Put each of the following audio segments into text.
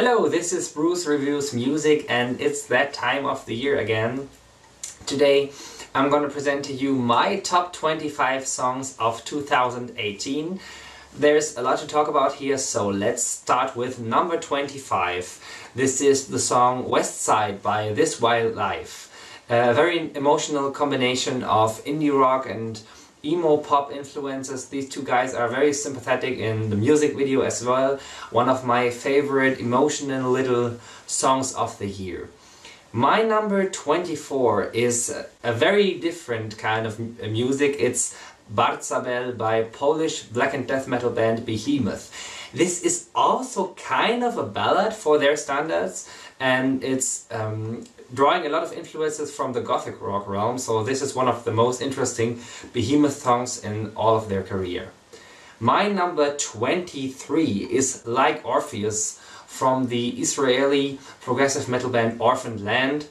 Hello, this is Bruce Reviews Music and it's that time of the year again. Today I'm gonna present to you my top 25 songs of 2018. There's a lot to talk about here, so let's start with number 25. This is the song West Side by This Wildlife. A very emotional combination of indie rock and emo pop influences. These two guys are very sympathetic in the music video as well. One of my favorite emotional little songs of the year. My number 24 is a very different kind of music. It's Sub L by Polish black and death metal band Behemoth. This is also kind of a ballad for their standards, and it's drawing a lot of influences from the gothic rock realm, so this is one of the most interesting Behemoth songs in all of their career. My number 23 is Like Orpheus from the Israeli progressive metal band Orphaned Land.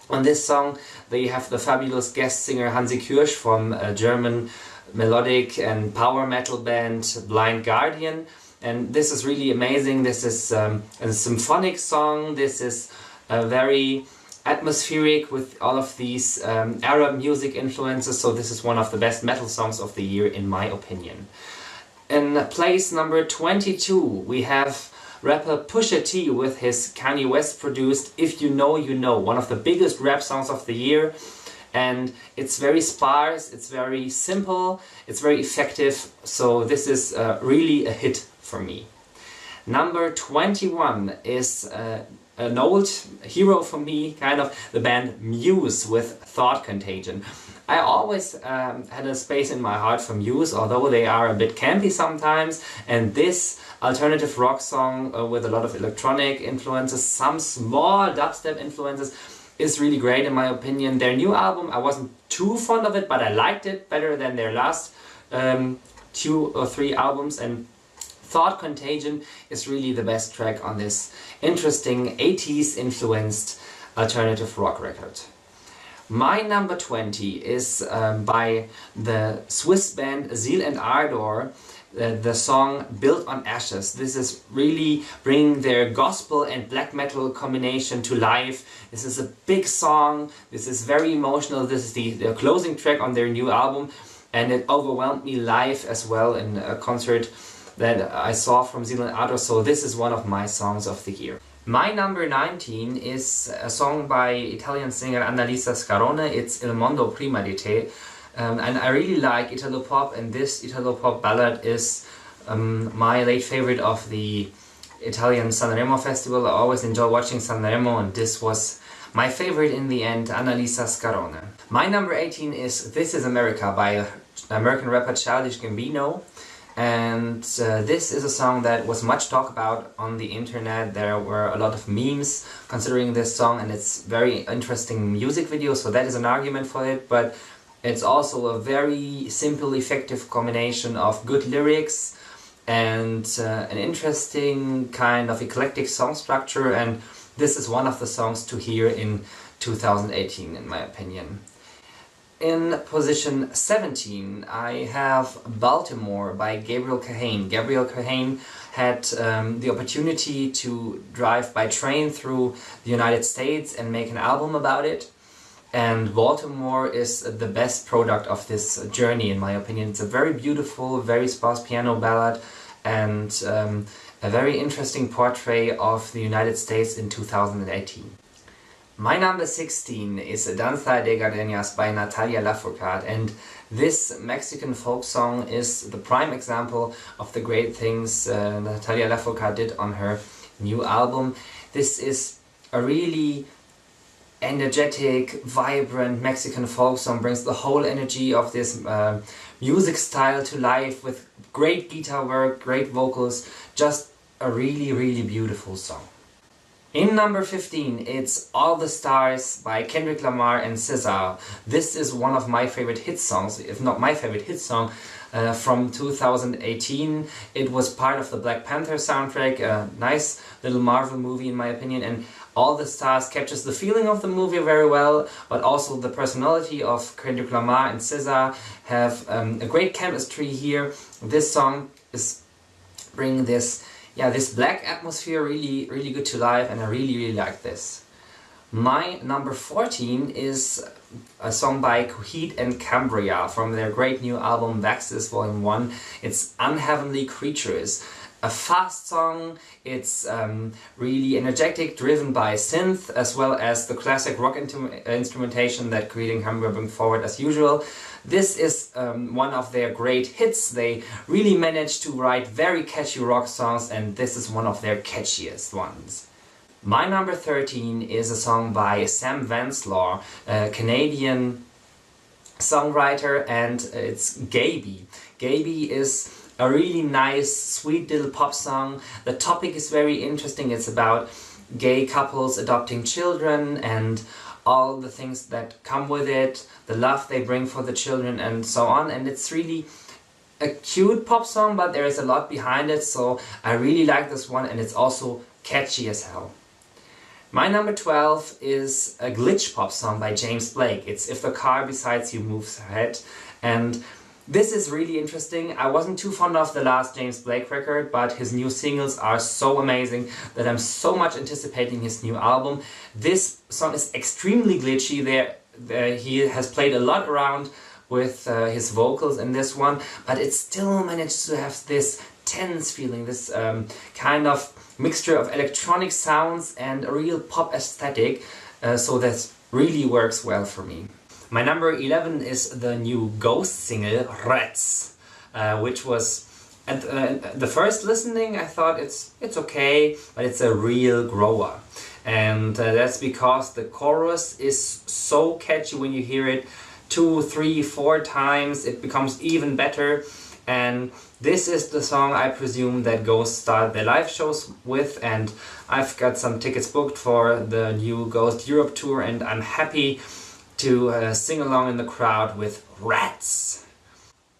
On this song they have the fabulous guest singer Hansi Kürsch from a German melodic and power metal band Blind Guardian, and this is really amazing. This is a symphonic song. This is a very atmospheric with all of these Arab music influences, so this is one of the best metal songs of the year in my opinion. In place number 22 we have rapper Pusha T with his Kanye West produced If You Know You Know, one of the biggest rap songs of the year, and it's very sparse, it's very simple, it's very effective, so this is really a hit for me. Number 21 is an old hero for me, kind of, the band Muse with Thought Contagion. I always had a space in my heart for Muse, although they are a bit campy sometimes, and this alternative rock song with a lot of electronic influences, some small dubstep influences, is really great in my opinion. Their new album, I wasn't too fond of it, but I liked it better than their last 2 or 3 albums, and Thought Contagion is really the best track on this interesting 80s influenced alternative rock record. My number 20 is by the Swiss band Zeal and Ardor, the song Built on Ashes. This is really bringing their gospel and black metal combination to life. This is a big song, this is very emotional, this is the closing track on their new album, and it overwhelmed me live as well in a concert that I saw from Zeal and Ardor, so this is one of my songs of the year. My number 19 is a song by Italian singer Annalisa Scarone. It's Il Mondo Prima di Te, and I really like Italo Pop, and this Italo Pop ballad is my late favorite of the Italian Sanremo festival. I always enjoy watching Sanremo, and this was my favorite in the end, Annalisa Scarone. My number 18 is This Is America by American rapper Childish Gambino. And this is a song that was much talked about on the internet. There were a lot of memes considering this song, and it's very interesting music video, so that is an argument for it, but it's also a very simple, effective combination of good lyrics and an interesting kind of eclectic song structure, and this is one of the songs to hear in 2018 in my opinion. In position 17 I have Baltimore by Gabriel Kahane. Gabriel Kahane had the opportunity to drive by train through the United States and make an album about it, and Baltimore is the best product of this journey in my opinion. It's a very beautiful, very sparse piano ballad, and a very interesting portrait of the United States in 2018. My number 16 is Danza de Gardenias by Natalia Lafourcade, and this Mexican folk song is the prime example of the great things Natalia Lafourcade did on her new album. This is a really energetic, vibrant Mexican folk song, brings the whole energy of this music style to life with great guitar work, great vocals, just a really, really beautiful song. In number 15, it's All the Stars by Kendrick Lamar and SZA. This is one of my favorite hit songs, if not my favorite hit song, from 2018. It was part of the Black Panther soundtrack, a nice little Marvel movie in my opinion, and All the Stars captures the feeling of the movie very well, but also the personality of Kendrick Lamar and SZA have a great chemistry here. This song is bringing this Yeah, this black atmosphere really good to live, and I really like this. My number 14 is a song by Coheed and Cambria from their great new album Vaxis Volume 1. It's Unheavenly Creatures. A fast song, it's really energetic, driven by synth, as well as the classic rock instrumentation that Coheed and Cambria bring forward as usual. This is one of their great hits. They really managed to write very catchy rock songs, and this is one of their catchiest ones. My number 13 is a song by Sam Vanslaw, a Canadian songwriter, and it's Gabie. Gabie is a really nice, sweet little pop song. The topic is very interesting. It's about gay couples adopting children and all the things that come with it, the love they bring for the children and so on. And it's really a cute pop song, but there is a lot behind it, so I really like this one, and it's also catchy as hell. My number 12 is a glitch pop song by James Blake. It's If the Car Beside You Moves Ahead, and this is really interesting. I wasn't too fond of the last James Blake record, but his new singles are so amazing that I'm so much anticipating his new album. This song is extremely glitchy. He has played a lot around with his vocals in this one, but it still managed to have this tense feeling, this kind of mixture of electronic sounds and a real pop aesthetic, so that really works well for me. My number 11 is the new Ghost single, Rats, which was, at the first listening I thought it's okay, but it's a real grower. And that's because the chorus is so catchy. When you hear it 2, 3, 4 times, it becomes even better. And this is the song I presume that Ghost started their live shows with, and I've got some tickets booked for the new Ghost Europe tour, and I'm happy to sing along in the crowd with Rats.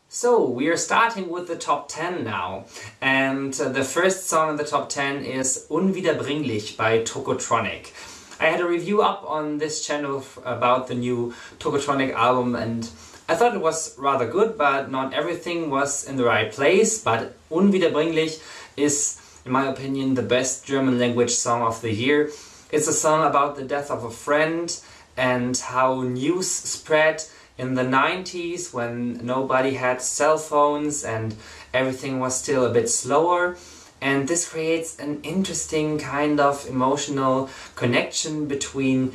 So we are starting with the top 10 now, and the first song in the top 10 is Unwiederbringlich by Tokotronic. I had a review up on this channel about the new Tokotronic album, and I thought it was rather good, but not everything was in the right place. But Unwiederbringlich is, in my opinion, the best German language song of the year. It's a song about the death of a friend and how news spread in the 90s when nobody had cell phones and everything was still a bit slower. And this creates an interesting kind of emotional connection between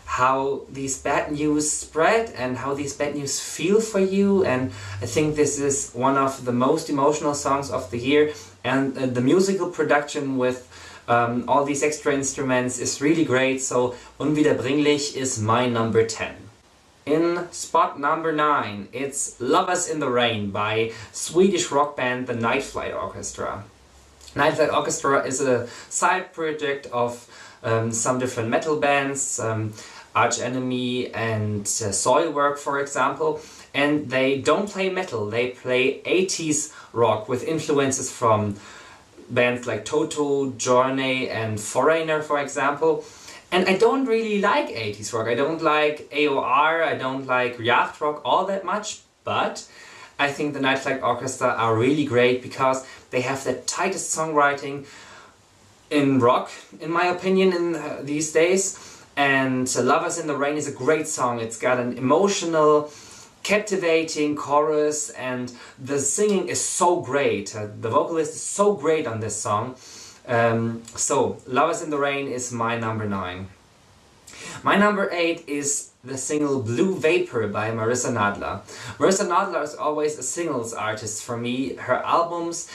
how these bad news spread and how these bad news feel for you. And I think this is one of the most emotional songs of the year, and the musical production with all these extra instruments is really great. So Unwiederbringlich is my number 10. In spot number 9, it's Lovers in the Rain by Swedish rock band The Night Flight Orchestra. Night Flight Orchestra is a side project of some different metal bands, Arch Enemy and Soilwork, for example, and they don't play metal, they play 80s rock with influences from bands like Toto, Journey and Foreigner, for example. And I don't really like 80s rock. I don't like AOR, I don't like yacht rock all that much, but I think the Night Flight Orchestra are really great because they have the tightest songwriting in rock, in my opinion, in these days. And Lovers in the Rain is a great song. It's got an emotional, captivating chorus, and the singing is so great. The vocalist is so great on this song. So Lovers in the Rain is my number 9. My number 8 is the single Blue Vapor by Marissa Sinatra. Marissa Sinatra is always a singles artist for me. Her albums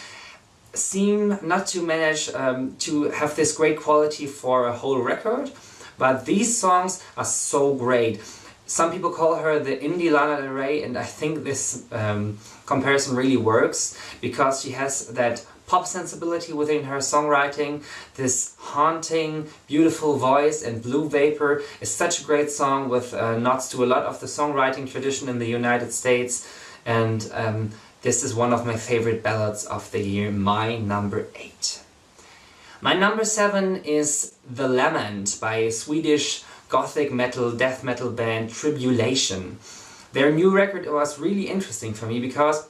seem not to manage to have this great quality for a whole record, but these songs are so great. Some people call her the indie Lana Del Rey, and I think this comparison really works because she has that pop sensibility within her songwriting, this haunting, beautiful voice, and Blue Vapor is such a great song with nods to a lot of the songwriting tradition in the United States, and this is one of my favorite ballads of the year, my number 8. My number 7 is The Lament by Swedish gothic metal, death metal band Tribulation. Their new record was really interesting for me because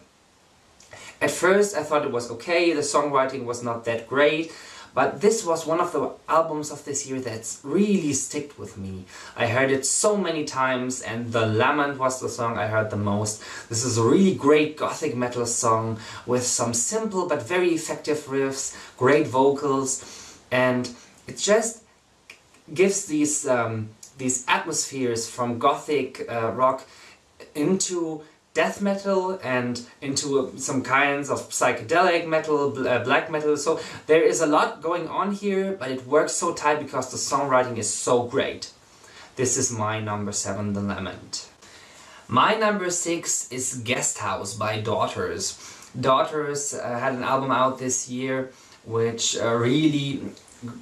At first I thought it was okay, the songwriting was not that great, but this was one of the albums of this year that's really sticked with me. I heard it so many times, and The Lament was the song I heard the most. This is a really great gothic metal song with some simple but very effective riffs, great vocals, and it just gives these atmospheres from gothic rock into death metal and into some kinds of psychedelic metal, black metal. So there is a lot going on here, but it works so tight because the songwriting is so great. This is my number 7, The Lament. My number 6 is Guest House by Daughters. Daughters had an album out this year which really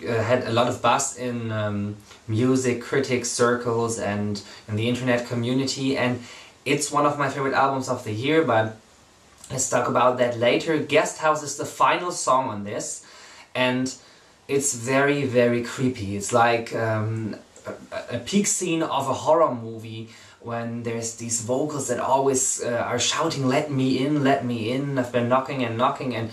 had a lot of buzz in music critic circles and in the internet community, and it's one of my favorite albums of the year, but let's talk about that later. Guest House is the final song on this, and it's very, very creepy. It's like a peak scene of a horror movie when there's these vocals that always are shouting, let me in, I've been knocking and knocking, and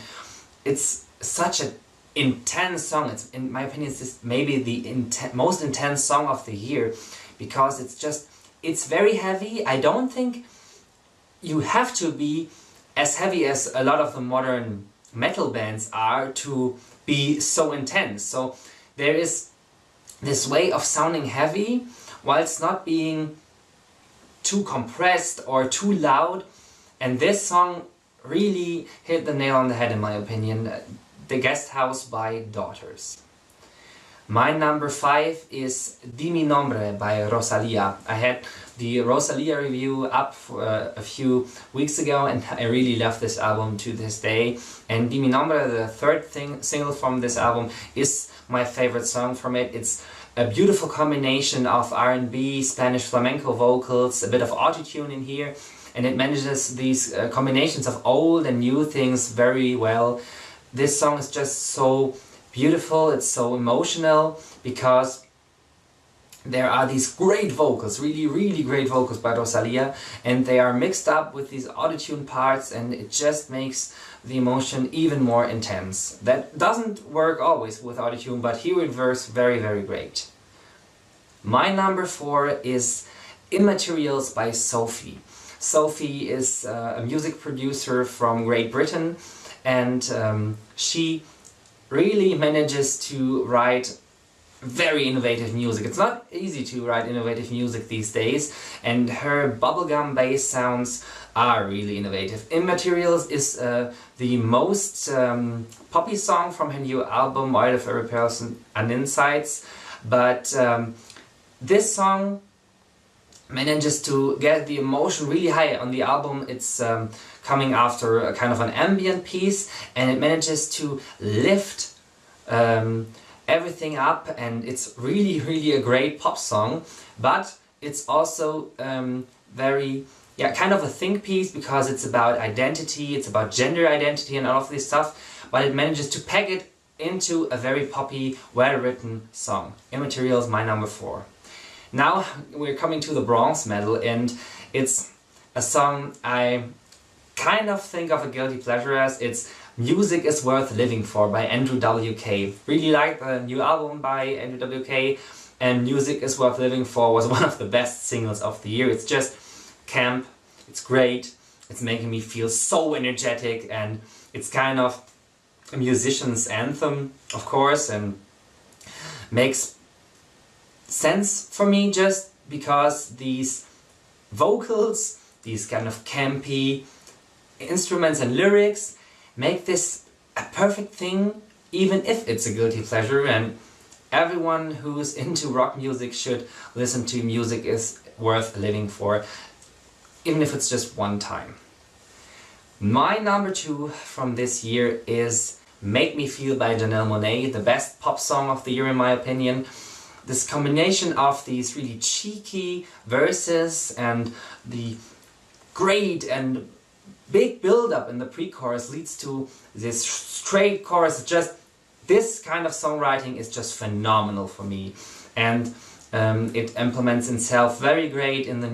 it's such an intense song. It's, in my opinion, it's maybe the most intense song of the year, because it's very heavy. I don't think you have to be as heavy as a lot of the modern metal bands are to be so intense. So there is this way of sounding heavy whilst not being too compressed or too loud, and this song really hit the nail on the head in my opinion. The Guest House by Daughters. My number 5 is Di Mi Nombre by Rosalia. I had the Rosalia review up a few weeks ago, and I really love this album to this day. And Di Mi Nombre, the third single from this album, is my favorite song from it. It's a beautiful combination of R&B, Spanish flamenco vocals, a bit of autotune in here, and it manages these combinations of old and new things very well. This song is just so beautiful, it's so emotional, because there are these great vocals, really, really great vocals by Rosalia, and they are mixed up with these autotune parts, and it just makes the emotion even more intense. That doesn't work always with autotune, but here it works very, very great. My number 4 is Immaterials by Sophie. Sophie is a music producer from Great Britain, and she really manages to write very innovative music. It's not easy to write innovative music these days, and her bubblegum bass sounds are really innovative. Immaterials is the most poppy song from her new album, Oil of Every Person and Insights, but this song manages to get the emotion really high on the album. It's coming after a kind of an ambient piece, and it manages to lift everything up, and it's really, really a great pop song, but it's also very, kind of a think piece, because it's about identity, it's about gender identity and all of this stuff, but it manages to pack it into a very poppy, well-written song. Immaterials, my number 4. Now we're coming to the bronze medal, and it's a song I kind of think of a guilty pleasure as. It's Music is Worth Living For by Andrew WK. Really like the new album by Andrew WK, and Music is Worth Living For was one of the best singles of the year. It's just camp, it's great, it's making me feel so energetic, and it's kind of a musician's anthem, of course, and makes sense for me just because these vocals, these kind of campy instruments and lyrics make this a perfect thing, even if it's a guilty pleasure, and everyone who's into rock music should listen to Music is Worth Living For, even if it's just one time. My number 2 from this year is Make Me Feel by Janelle Monáe, the best pop song of the year in my opinion. This combination of these really cheeky verses and the great and big build-up in the pre-chorus leads to this straight chorus. Just this kind of songwriting is just phenomenal for me, and it implements itself very great into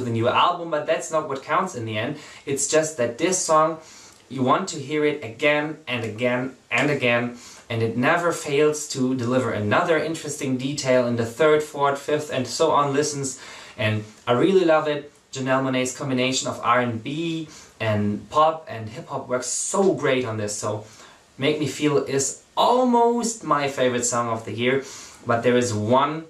the new album. But that's not what counts in the end. It's just that this song, you want to hear it again and again and again, and it never fails to deliver another interesting detail in the third, fourth, fifth and so on listens, and I really love it. Janelle Monáe's combination of R&B and pop and hip-hop works so great on this, so Make Me Feel is almost my favorite song of the year, but there is one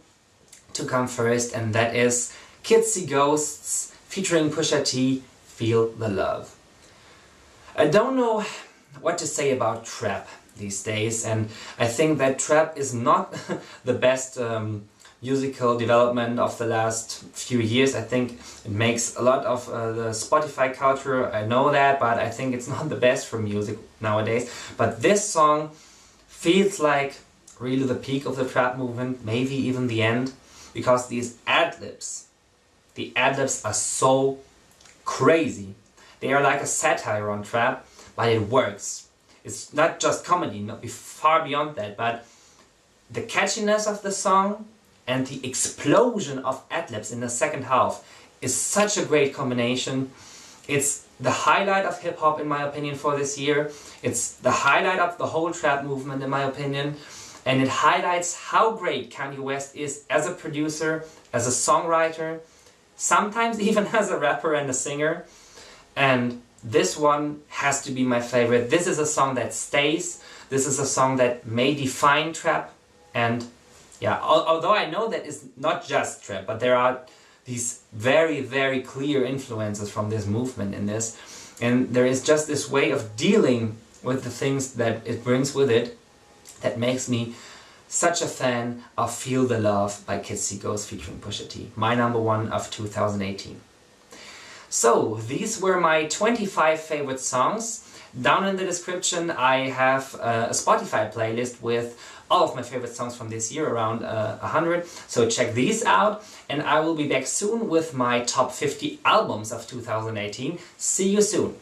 to come first, and that is Kids See Ghosts featuring Pusha T, Feel the Love. I don't know what to say about trap these days, and I think that trap is not the best musical development of the last few years. I think it makes a lot of the Spotify culture, I know that, but I think it's not the best for music nowadays. But this song feels like really the peak of the trap movement, maybe even the end, because these ad-libs, the ad-libs are so crazy. They are like a satire on trap, but it works. It's not just comedy, not far beyond that, but the catchiness of the song and the explosion of ad-libs in the second half is such a great combination. It's the highlight of hip-hop in my opinion for this year. It's the highlight of the whole trap movement in my opinion. And it highlights how great Kanye West is as a producer, as a songwriter, sometimes even as a rapper and a singer. And this one has to be my favorite. This is a song that stays. This is a song that may define trap. And yeah, although I know that it's not just trap, but there are these very, very clear influences from this movement in this. And there is just this way of dealing with the things that it brings with it that makes me such a fan of Feel the Love by Kids See Ghosts featuring Pusha T. My number one of 2018. So, these were my 25 favorite songs. Down in the description I have a Spotify playlist with all of my favorite songs from this year, around 100. So check these out, and I will be back soon with my top 50 albums of 2018. See you soon!